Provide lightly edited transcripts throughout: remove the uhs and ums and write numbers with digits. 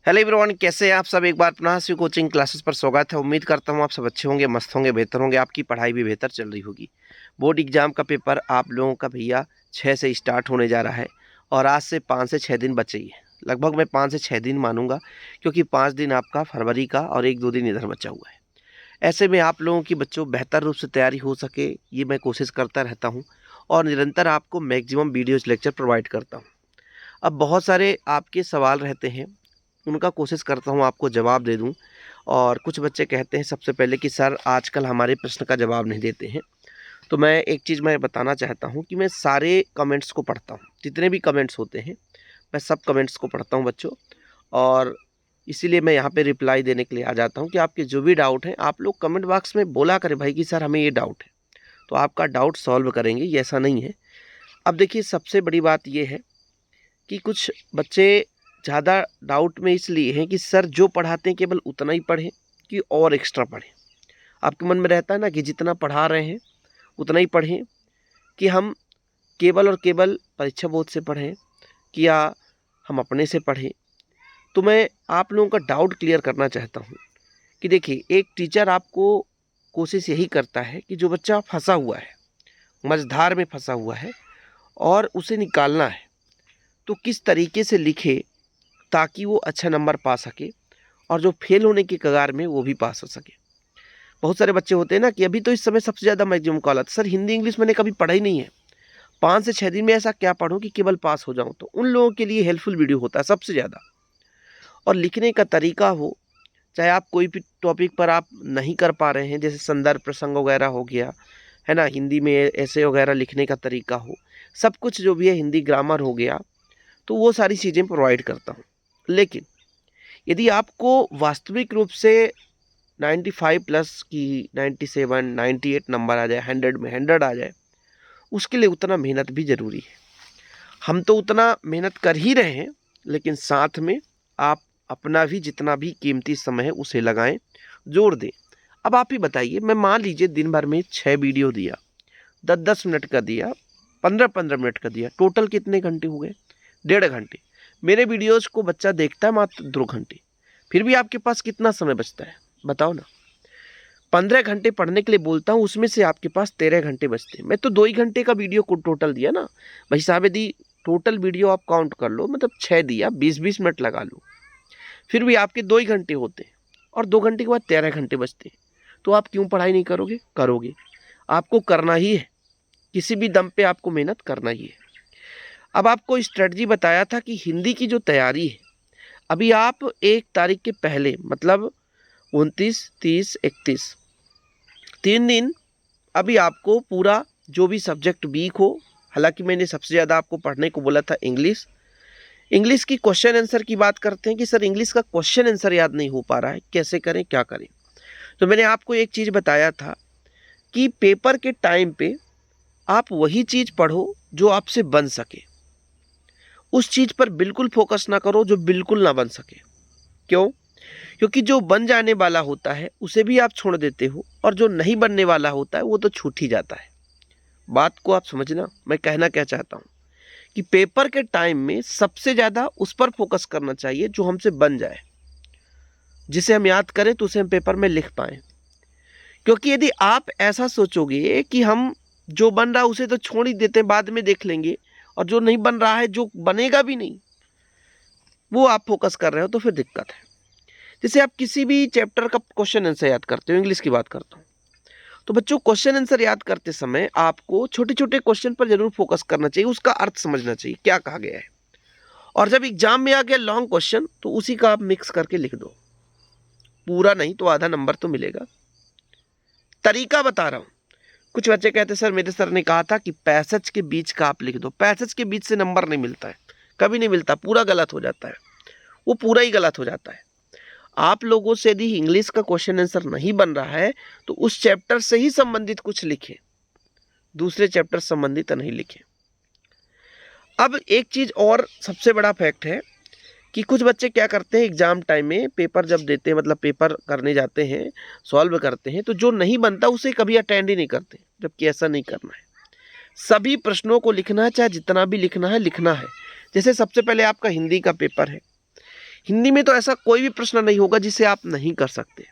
Hello everyone, कैसे हैं आप सब। एक बार पुनः से कोचिंग क्लासेस पर स्वागत है। उम्मीद करता हूं आप सब अच्छे होंगे, मस्त होंगे, बेहतर होंगे, आपकी पढ़ाई भी बेहतर चल रही होगी। बोर्ड एग्जाम का पेपर आप लोगों का भैया 6 से स्टार्ट होने जा रहा है और आज से 5 से 6 दिन बचे ही हैं। लगभग मैं 5 से 6 दिन मानूंगा, क्योंकि 5 दिन आपका फरवरी का और 1-2 दिन इधर बचा हुआ है। ऐसे में आप लोगों की बच्चों बेहतर रूप से तैयारी हो सके, ये मैं कोशिश करता रहता हूँ और निरंतर आपको मैक्सिमम वीडियोज़ लेक्चर प्रोवाइड करता हूँ। अब बहुत सारे आपके सवाल रहते हैं, उनका कोशिश करता हूँ आपको जवाब दे दूँ। और कुछ बच्चे कहते हैं सबसे पहले कि सर आजकल हमारे प्रश्न का जवाब नहीं देते हैं। तो मैं एक चीज़ मैं बताना चाहता हूँ कि मैं सारे कमेंट्स को पढ़ता हूँ, जितने भी कमेंट्स होते हैं मैं सब कमेंट्स को पढ़ता हूँ बच्चों। और इसीलिए मैं यहाँ पे रिप्लाई देने के लिए आ जाता हूँ कि आपके जो भी डाउट हैं आप लोग कमेंट बॉक्स में बोला करें भाई कि सर हमें ये डाउट है, तो आपका डाउट सॉल्व करेंगे, ये ऐसा नहीं है। अब देखिए, सबसे बड़ी बात ये है कि कुछ बच्चे ज़्यादा डाउट में इसलिए हैं कि सर जो पढ़ाते हैं केवल उतना ही पढ़ें कि और एक्स्ट्रा पढ़ें। आपके मन में रहता है ना कि जितना पढ़ा रहे हैं उतना ही पढ़ें, कि हम केवल और केवल परीक्षा बोर्ड से पढ़ें कि या हम अपने से पढ़ें। तो मैं आप लोगों का डाउट क्लियर करना चाहता हूँ कि देखिए, एक टीचर आपको कोशिश यही करता है कि जो बच्चा फंसा हुआ है, मझधार में फंसा हुआ है और उसे निकालना है, तो किस तरीके से लिखे ताकि वो अच्छा नंबर पा सके और जो फेल होने की कगार में वो भी पास हो सके। बहुत सारे बच्चे होते हैं ना कि अभी तो इस समय सबसे ज़्यादा मैक्सिमम कॉल आता है, सर हिंदी इंग्लिश मैंने कभी पढ़ा ही नहीं है, 5 से 6 दिन में ऐसा क्या पढूं कि केवल पास हो जाऊं। तो उन लोगों के लिए हेल्पफुल वीडियो होता है सबसे ज़्यादा। और लिखने का तरीका हो, चाहे आप कोई भी टॉपिक पर आप नहीं कर पा रहे हैं, जैसे संदर्भ प्रसंग वगैरह हो गया है ना, हिंदी में ऐसे वगैरह लिखने का तरीका हो, सब कुछ जो भी है, हिंदी ग्रामर हो गया, तो वो सारी चीज़ें प्रोवाइड करता हूँ। लेकिन यदि आपको वास्तविक रूप से 95 प्लस की 97 98 नंबर आ जाए, 100 में 100 आ जाए, उसके लिए उतना मेहनत भी ज़रूरी है। हम तो उतना मेहनत कर ही रहे हैं, लेकिन साथ में आप अपना भी जितना भी कीमती समय है उसे लगाएं, जोड़ दें। अब आप ही बताइए, मैं मान लीजिए दिन भर में 6 वीडियो दिया, 10-10 मिनट का दिया, 15-15 मिनट का दिया, टोटल कितने घंटे हो गए? 1.5 घंटे। मेरे वीडियोज़ को बच्चा देखता है मात्र 2 घंटे, फिर भी आपके पास कितना समय बचता है बताओ ना। 15 घंटे पढ़ने के लिए बोलता हूँ, उसमें से आपके पास 13 घंटे बचते हैं। मैं तो 2 ही घंटे का वीडियो को टोटल दिया ना भाई साहब। यदि टोटल वीडियो आप काउंट कर लो, मतलब 6 दिया, 20-20 मिनट लगा लो, फिर भी आपके 2 ही घंटे होते हैं और 2 घंटे के बाद 13 घंटे बचते हैं। तो आप क्यों पढ़ाई नहीं करोगे? करोगे, आपको करना ही है, किसी भी दम पे आपको मेहनत करना ही है। अब आपको स्ट्रेटजी बताया था कि हिंदी की जो तैयारी है, अभी आप 1 तारीख के पहले, मतलब 29, 30, 31, 3 दिन अभी आपको पूरा जो भी सब्जेक्ट वीक हो, हालांकि मैंने सबसे ज़्यादा आपको पढ़ने को बोला था इंग्लिश। इंग्लिश की क्वेश्चन आंसर की बात करते हैं कि सर इंग्लिश का क्वेश्चन आंसर याद नहीं हो पा रहा है, कैसे करें, क्या करें। तो मैंने आपको एक चीज़ बताया था कि पेपर के टाइम पे आप वही चीज़ पढ़ो जो आपसे बन सके, उस चीज़ पर बिल्कुल फोकस ना करो जो बिल्कुल ना बन सके। क्यों? क्योंकि जो बन जाने वाला होता है उसे भी आप छोड़ देते हो, और जो नहीं बनने वाला होता है वो तो छूट ही जाता है। बात को आप समझना, मैं कहना क्या चाहता हूँ कि पेपर के टाइम में सबसे ज़्यादा उस पर फोकस करना चाहिए जो हमसे बन जाए, जिसे हम याद करें तो उसे हम पेपर में लिख पाएँ। क्योंकि यदि आप ऐसा सोचोगे कि हम जो बन रहा है उसे तो छोड़ ही देते हैं, बाद में देख लेंगे, और जो नहीं बन रहा है, जो बनेगा भी नहीं, वो आप फोकस कर रहे हो, तो फिर दिक्कत है। जैसे आप किसी भी चैप्टर का क्वेश्चन आंसर याद करते हो, इंग्लिश की बात करता हूँ, तो बच्चों क्वेश्चन आंसर याद करते समय आपको छोटे छोटे क्वेश्चन पर जरूर फोकस करना चाहिए, उसका अर्थ समझना चाहिए क्या कहा गया है। और जब एग्जाम में आ गया लॉन्ग क्वेश्चन, तो उसी का आप मिक्स करके लिख दो, पूरा नहीं तो आधा नंबर तो मिलेगा। तरीका बता रहा हूँ। कुछ बच्चे कहते सर मेरे सर ने कहा था कि पैसेज के बीच का आप लिख दो। पैसेज के बीच से नंबर नहीं मिलता है, कभी नहीं मिलता, पूरा गलत हो जाता है, वो पूरा ही गलत हो जाता है। आप लोगों से यदि इंग्लिश का क्वेश्चन आंसर नहीं बन रहा है तो उस चैप्टर से ही संबंधित कुछ लिखें, दूसरे चैप्टर संबंधित नहीं लिखें। अब एक चीज और सबसे बड़ा फैक्ट है कि कुछ बच्चे क्या करते हैं, एग्जाम टाइम में पेपर जब देते हैं, मतलब पेपर करने जाते हैं, सॉल्व करते हैं, तो जो नहीं बनता उसे कभी अटेंड ही नहीं करते, जबकि ऐसा नहीं करना है। सभी प्रश्नों को लिखना है, चाहे जितना भी लिखना है लिखना है। जैसे सबसे पहले आपका हिंदी का पेपर है, हिंदी में तो ऐसा कोई भी प्रश्न नहीं होगा जिसे आप नहीं कर सकते,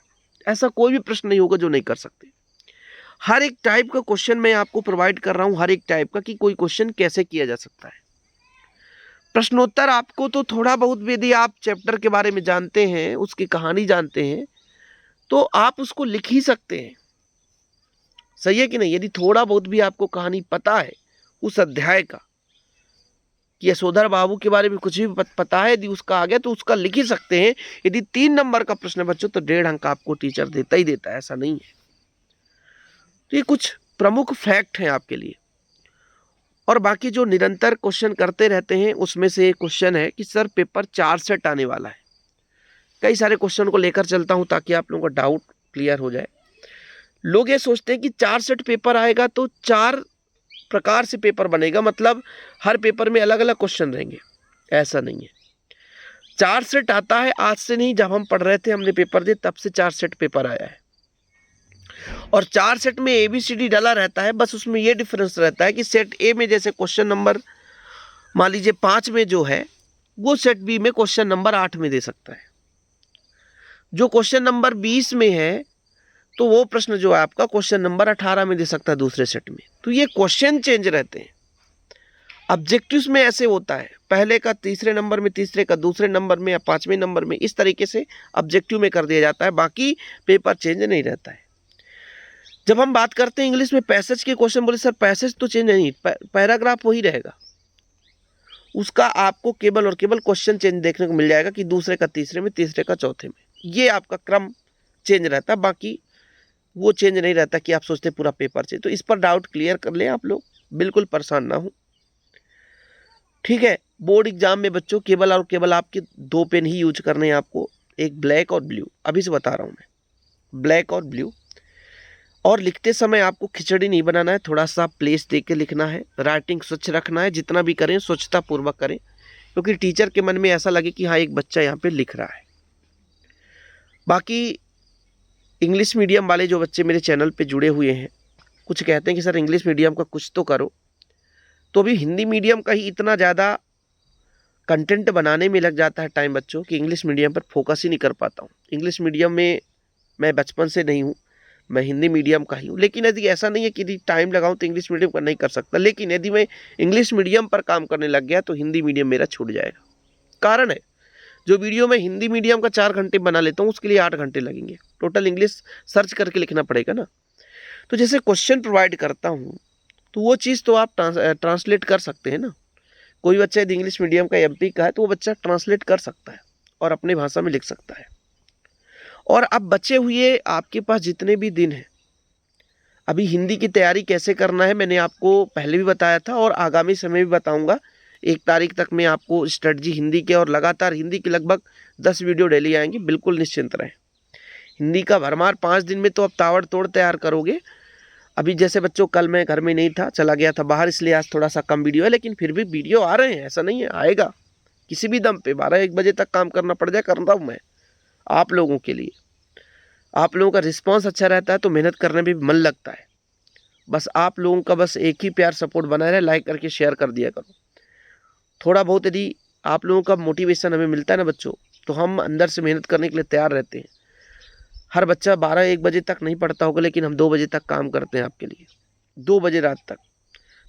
ऐसा कोई भी प्रश्न नहीं होगा जो नहीं कर सकते। हर एक टाइप का क्वेश्चन मैं आपको प्रोवाइड कर रहा हूँ, हर एक टाइप का कि कोई क्वेश्चन कैसे किया जा सकता है। प्रश्नोत्तर आपको तो थोड़ा बहुत भी यदि आप चैप्टर के बारे में जानते हैं, उसकी कहानी जानते हैं, तो आप उसको लिख ही सकते हैं। सही है कि नहीं? यदि थोड़ा बहुत भी आपको कहानी पता है उस अध्याय का, कि यशोधर बाबू के बारे में कुछ भी पता है, यदि उसका आ गया तो उसका लिख ही सकते हैं। यदि 3 नंबर का प्रश्न है बच्चों तो 1.5 अंक आपको टीचर देता ही देता है, ऐसा नहीं है। तो ये कुछ प्रमुख फैक्ट हैं आपके लिए। और बाकी जो निरंतर क्वेश्चन करते रहते हैं उसमें से एक क्वेश्चन है कि सर पेपर 4 सेट आने वाला है। कई सारे क्वेश्चन को लेकर चलता हूं ताकि आप लोगों का डाउट क्लियर हो जाए। लोग ये सोचते हैं कि 4 सेट पेपर आएगा तो 4 प्रकार से पेपर बनेगा, मतलब हर पेपर में अलग अलग क्वेश्चन रहेंगे। ऐसा नहीं है। 4 सेट आता है आज से नहीं, जब हम पढ़ रहे थे हमने पेपर दिए तब से 4 सेट पेपर आया है। और 4 सेट में ABCD डाला रहता है, बस उसमें ये डिफरेंस रहता है कि सेट ए में जैसे क्वेश्चन नंबर मान लीजिए 5 में जो है, वो सेट बी में क्वेश्चन नंबर 8 में दे सकता है। जो क्वेश्चन नंबर 20 में है तो वो प्रश्न जो है आपका क्वेश्चन नंबर 18 में दे सकता है दूसरे सेट में। तो ये क्वेश्चन चेंज रहते हैं। ऑब्जेक्टिव्स में ऐसे होता है, पहले का तीसरे नंबर में, तीसरे का दूसरे नंबर में या 5वें नंबर में, इस तरीके से ऑब्जेक्टिव में कर दिया जाता है, बाकी पेपर चेंज नहीं रहता है। जब हम बात करते हैं इंग्लिश में पैसेज के क्वेश्चन, बोले सर पैसेज तो चेंज नहीं, पैराग्राफ वही रहेगा, उसका आपको केवल और केवल क्वेश्चन चेंज देखने को मिल जाएगा कि दूसरे का तीसरे में, तीसरे का चौथे में, ये आपका क्रम चेंज रहता है, बाकी वो चेंज नहीं रहता कि आप सोचते पूरा पेपर चेंज। तो इस पर डाउट क्लियर कर लें आप लोग, बिल्कुल परेशान ना हो, ठीक है। बोर्ड एग्जाम में बच्चों केवल और केवल आपके 2 पेन ही यूज करने हैं आपको, एक ब्लैक और ब्लू, अभी से बता रहा हूँ मैं, ब्लैक और ब्लू। और लिखते समय आपको खिचड़ी नहीं बनाना है, थोड़ा सा प्लेस दे के लिखना है, राइटिंग स्वच्छ रखना है, जितना भी करें स्वच्छता पूर्वक करें, क्योंकि टीचर के मन में ऐसा लगे कि हाँ एक बच्चा यहाँ पे लिख रहा है। बाकी इंग्लिश मीडियम वाले जो बच्चे मेरे चैनल पे जुड़े हुए हैं, कुछ कहते हैं कि सर इंग्लिश मीडियम का कुछ तो करो, तो अभी हिंदी मीडियम का ही इतना ज़्यादा कंटेंट बनाने में लग जाता है टाइम बच्चों कि इंग्लिश मीडियम पर फोकस ही नहीं कर पाता हूँ। इंग्लिश मीडियम में मैं बचपन से नहीं हूँ, मैं हिंदी मीडियम का ही हूँ। लेकिन यदि ऐसा नहीं है कि यदि टाइम लगाऊँ तो इंग्लिश मीडियम का नहीं कर सकता, लेकिन यदि मैं इंग्लिश मीडियम पर काम करने लग गया तो हिंदी मीडियम मेरा छूट जाएगा। कारण है, जो वीडियो मैं हिंदी मीडियम का 4 घंटे बना लेता हूँ उसके लिए 8 घंटे लगेंगे, टोटल इंग्लिश सर्च करके लिखना पड़ेगा ना। तो जैसे क्वेश्चन प्रोवाइड करता हूँ तो वो चीज़ तो आप ट्रांसलेट कर सकते हैं ना। कोई बच्चा यदि इंग्लिश मीडियम का MP का है तो वो बच्चा ट्रांसलेट कर सकता है और अपनी भाषा में लिख सकता है। और अब बचे हुए आपके पास जितने भी दिन हैं, अभी हिंदी की तैयारी कैसे करना है मैंने आपको पहले भी बताया था और आगामी समय भी बताऊंगा। 1 तारीख तक मैं आपको स्ट्रेटजी हिंदी के और लगातार हिंदी की लगभग 10 वीडियो डेली आएंगी, बिल्कुल निश्चिंत रहें। हिंदी का भरमार 5 दिन में तो अब ताबड़तोड़ तैयार करोगे। अभी जैसे बच्चों कल मैं घर में नहीं था, चला गया था बाहर, इसलिए आज थोड़ा सा कम वीडियो है, लेकिन फिर भी वीडियो आ रहे हैं, ऐसा नहीं है, आएगा किसी भी दम पे। 12-1 बजे तक काम करना पड़ जाए, कर रहा हूँ मैं आप लोगों के लिए। आप लोगों का रिस्पांस अच्छा रहता है तो मेहनत करने में भी मन लगता है। बस आप लोगों का बस एक ही प्यार सपोर्ट बना रहे, लाइक करके शेयर कर दिया करो। थोड़ा बहुत यदि आप लोगों का मोटिवेशन हमें मिलता है ना बच्चों, तो हम अंदर से मेहनत करने के लिए तैयार रहते हैं। हर बच्चा 12-1 बजे तक नहीं पढ़ता होगा, लेकिन हम 2 बजे तक काम करते हैं आपके लिए, 2 बजे रात तक।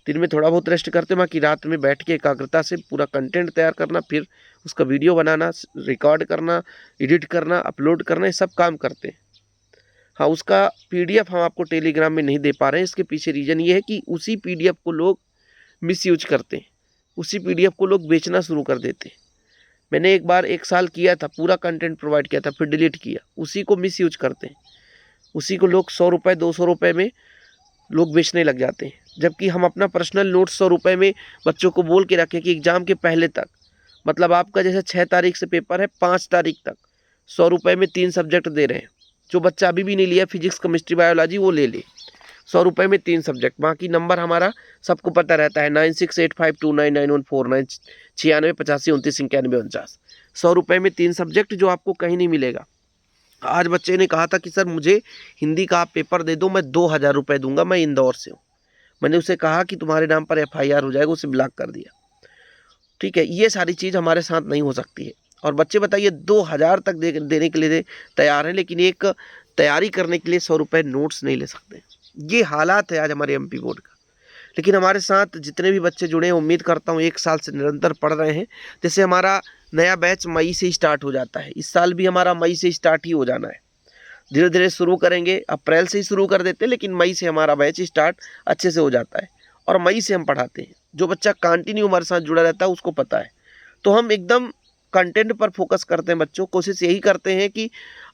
दिन में थोड़ा बहुत रेस्ट करते हैं, बाकी रात में बैठ के एकाग्रता से पूरा कंटेंट तैयार करना, फिर उसका वीडियो बनाना, रिकॉर्ड करना, एडिट करना, अपलोड करना, ये सब काम करते हैं। हाँ, उसका PDF हम आपको टेलीग्राम में नहीं दे पा रहे हैं, इसके पीछे रीज़न ये है कि उसी PDF को लोग मिसयूज करते हैं, उसी PDF को लोग बेचना शुरू कर देते हैं। मैंने एक बार 1 साल किया था, पूरा कंटेंट प्रोवाइड किया था, फिर डिलीट किया। उसी को मिसयूज करते हैं, उसी को लोग 100 रुपये 200 रुपये में लोग बेचने लग जाते हैं। जबकि हम अपना पर्सनल नोट 100 रुपये में बच्चों को बोल के रखें कि एग्ज़ाम के पहले तक, मतलब आपका जैसे 6 तारीख से पेपर है, 5 तारीख तक 100 रुपये में 3 सब्जेक्ट दे रहे हैं। जो बच्चा अभी भी नहीं लिया फिजिक्स, केमिस्ट्री, बायोलॉजी, वो ले ले। 100 रुपये में 3 सब्जेक्ट। बाकी नंबर हमारा सबको पता रहता है, 9685299149 96 85 29 91 49। 100 रुपये में 3 सब्जेक्ट जो आपको कहीं नहीं मिलेगा। आज बच्चे ने कहा था कि सर मुझे हिंदी का आप पेपर दे दो, मैं 2000 रुपये दूंगा, मैं इंदौर से हूँ। मैंने उसे कहा कि तुम्हारे नाम पर FIR हो जाएगा, उसे ब्लॉक कर दिया। ठीक है, ये सारी चीज़ हमारे साथ नहीं हो सकती है। और बच्चे बताइए 2000 तक देने के लिए तैयार हैं, लेकिन एक तैयारी करने के लिए 100 रुपये नोट्स नहीं ले सकते। ये हालात है आज हमारे एमपी बोर्ड का। लेकिन हमारे साथ जितने भी बच्चे जुड़े हैं, उम्मीद करता हूँ 1 साल से निरंतर पढ़ रहे हैं। जैसे हमारा नया बैच मई से ही स्टार्ट हो जाता है, इस साल भी हमारा मई से स्टार्ट ही हो जाना है। धीरे धीरे शुरू करेंगे, अप्रैल से ही शुरू कर देते हैं, लेकिन मई से हमारा बैच स्टार्ट अच्छे से हो जाता है और मई से हम पढ़ाते हैं। जो बच्चा कंटिन्यू हमारे साथ जुड़ा रहता है उसको पता है। तो हम एकदम कंटेंट पर फोकस करते हैं बच्चों, कोशिश यही करते हैं कि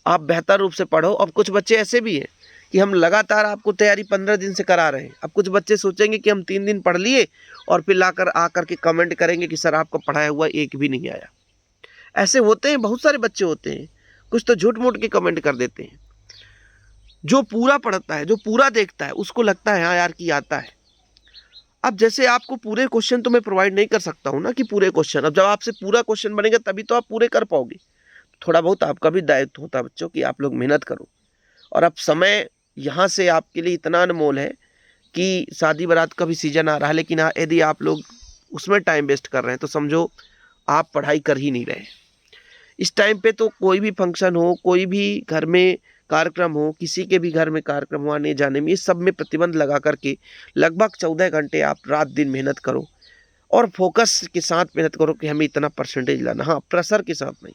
आप बेहतर रूप से पढ़ो। अब कुछ बच्चे ऐसे भी हैं कि हम लगातार आपको तैयारी 15 दिन से करा रहे हैं। अब कुछ बच्चे सोचेंगे कि हम 3 दिन पढ़ लिए और फिर आकर के कमेंट करेंगे कि सर आपका पढ़ाया हुआ एक भी नहीं आया। ऐसे होते हैं, बहुत सारे बच्चे होते हैं। कुछ तो झूठ मूठ के कमेंट कर देते हैं। जो पूरा पढ़ता है, जो पूरा देखता है, उसको लगता है हाँ यार कि आता है। अब जैसे आपको पूरे क्वेश्चन तो मैं प्रोवाइड नहीं कर सकता हूँ ना कि पूरे क्वेश्चन, अब जब आपसे पूरा क्वेश्चन बनेगा तभी तो आप पूरे कर पाओगे। थोड़ा बहुत आपका भी दायित्व होता है बच्चों कि आप लोग मेहनत करो। और अब समय यहाँ से आपके लिए इतना अनमोल है कि शादी बारात का भी सीजन आ रहा है, लेकिन यदि आप लोग उसमें टाइम वेस्ट कर रहे हैं तो समझो आप पढ़ाई कर ही नहीं रहे। इस टाइम पे तो कोई भी फंक्शन हो, कोई भी घर में कार्यक्रम हो, किसी के भी घर में कार्यक्रम हो, आने जाने में, ये सब में प्रतिबंध लगा करके लगभग 14 घंटे आप रात दिन मेहनत करो और फोकस के साथ मेहनत करो कि हमें इतना परसेंटेज लाना। हाँ, प्रेशर के साथ नहीं,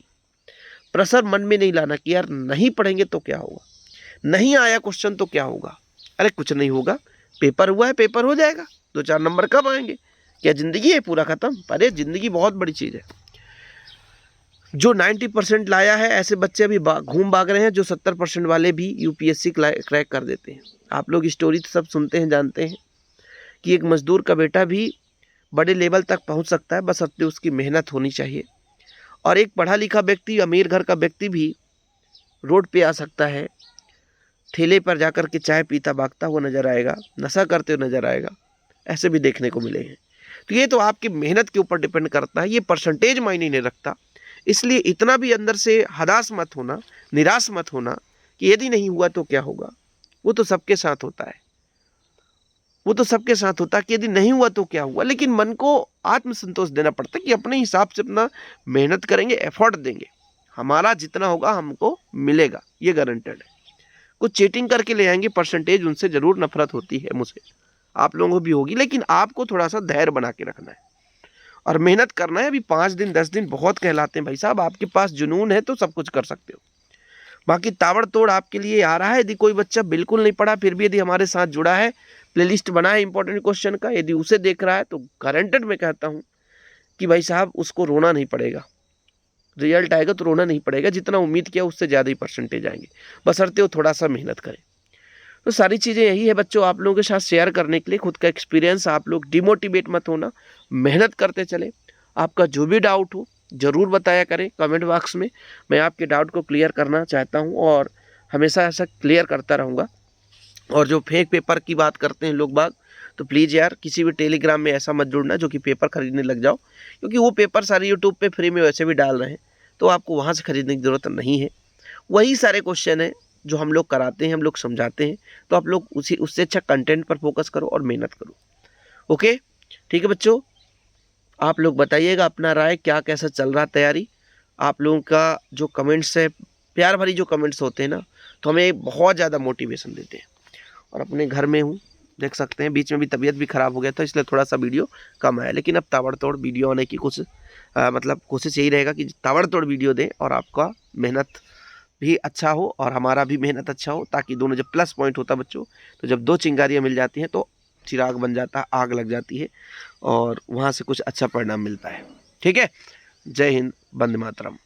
प्रेशर मन में नहीं लाना कि यार नहीं पढ़ेंगे तो क्या होगा, नहीं आया क्वेश्चन तो क्या होगा। अरे कुछ नहीं होगा, पेपर हुआ है, पेपर हो जाएगा, 2-4 नंबर कब आएंगे, क्या ज़िंदगी है पूरा ख़त्म? अरे ज़िंदगी बहुत बड़ी चीज़ है। जो 90% लाया है, ऐसे बच्चे अभी घूम भाग रहे हैं जो 70% वाले भी यूपीएससी क्रैक कर देते हैं। आप लोग स्टोरी तो सब सुनते हैं, जानते हैं कि एक मजदूर का बेटा भी बड़े लेवल तक पहुंच सकता है, बशर्ते उसकी मेहनत होनी चाहिए। और एक पढ़ा लिखा व्यक्ति, अमीर घर का व्यक्ति भी रोड पे आ सकता है, ठेले पर जाकर के चाय पीता भागता हुआ नजर आएगा, नशा करते हुए नजर आएगा। ऐसे भी देखने को मिले हैं। तो ये तो आपकी मेहनत के ऊपर डिपेंड करता है, ये परसेंटेज मायने नहीं रखता। इसलिए इतना भी अंदर से हताश मत होना, निराश मत होना कि यदि नहीं हुआ तो क्या होगा। वो तो सबके साथ होता है, वो तो सबके साथ होता है कि यदि नहीं हुआ तो क्या हुआ। लेकिन मन को आत्मसंतोष देना पड़ता है कि अपने हिसाब से अपना मेहनत करेंगे, एफर्ट देंगे, हमारा जितना होगा हमको मिलेगा, ये गारंटेड है। कुछ चीटिंग करके ले आएंगे परसेंटेज, उनसे जरूर नफरत होती है मुझे, आप लोगों को भी होगी, लेकिन आपको थोड़ा सा धैर्य बना के रखना है और मेहनत करना है। अभी 5 दिन 10 दिन बहुत कहलाते हैं भाई साहब, आपके पास जुनून है तो सब कुछ कर सकते हो। बाकी ताबड़तोड़ आपके लिए आ रहा है। यदि कोई बच्चा बिल्कुल नहीं पढ़ा फिर भी यदि हमारे साथ जुड़ा है, प्लेलिस्ट बना है इंपॉर्टेंट क्वेश्चन का, यदि उसे देख रहा है तो गारंटेड मैं कहता हूँ कि भाई साहब उसको रोना नहीं पड़ेगा। रिजल्ट आएगा तो रोना नहीं पड़ेगा, जितना उम्मीद किया उससे ज़्यादा ही परसेंटेज आएंगे, बशर्ते वो थोड़ा सा मेहनत करें। तो सारी चीज़ें यही है बच्चों, आप लोगों के साथ शेयर करने के लिए, खुद का एक्सपीरियंस। आप लोग डिमोटिवेट मत होना, मेहनत करते चले। आपका जो भी डाउट हो ज़रूर बताया करें कमेंट बॉक्स में, मैं आपके डाउट को क्लियर करना चाहता हूं और हमेशा ऐसा क्लियर करता रहूँगा। और जो फेक पेपर की बात करते हैं लोग बाग, तो प्लीज़ यार किसी भी टेलीग्राम में ऐसा मत जुड़ना जो कि पेपर खरीदने लग जाओ, क्योंकि वो पेपर सारे यूट्यूब पे फ्री में वैसे भी डाल रहे हैं, तो आपको वहाँ से खरीदने की ज़रूरत नहीं है। वही सारे क्वेश्चन हैं जो हम लोग कराते हैं, हम लोग समझाते हैं, तो आप लोग उससे अच्छा कंटेंट पर फोकस करो और मेहनत करो। ओके, ठीक है बच्चों, आप लोग बताइएगा अपना राय, क्या कैसा चल रहा तैयारी। आप लोगों का जो कमेंट्स है, प्यार भरी जो कमेंट्स होते हैं ना, तो हमें बहुत ज़्यादा मोटिवेशन देते हैं। और अपने घर में हूँ, देख सकते हैं, बीच में भी तबीयत भी ख़राब हो गया था, इसलिए थोड़ा सा वीडियो कम आया, लेकिन अब ताबड़तोड़ वीडियो आने की कोशिश मतलब कोशिश यही रहेगा कि ताबड़तोड़ वीडियो दें और आपका मेहनत भी अच्छा हो और हमारा भी मेहनत अच्छा हो, ताकि दोनों जब प्लस पॉइंट होता बच्चों, तो जब 2 चिंगारियाँ मिल जाती हैं तो चिराग बन जाता है, आग लग जाती है और वहाँ से कुछ अच्छा परिणाम मिलता है। ठीक है, जय हिंद, वंदे मातरम।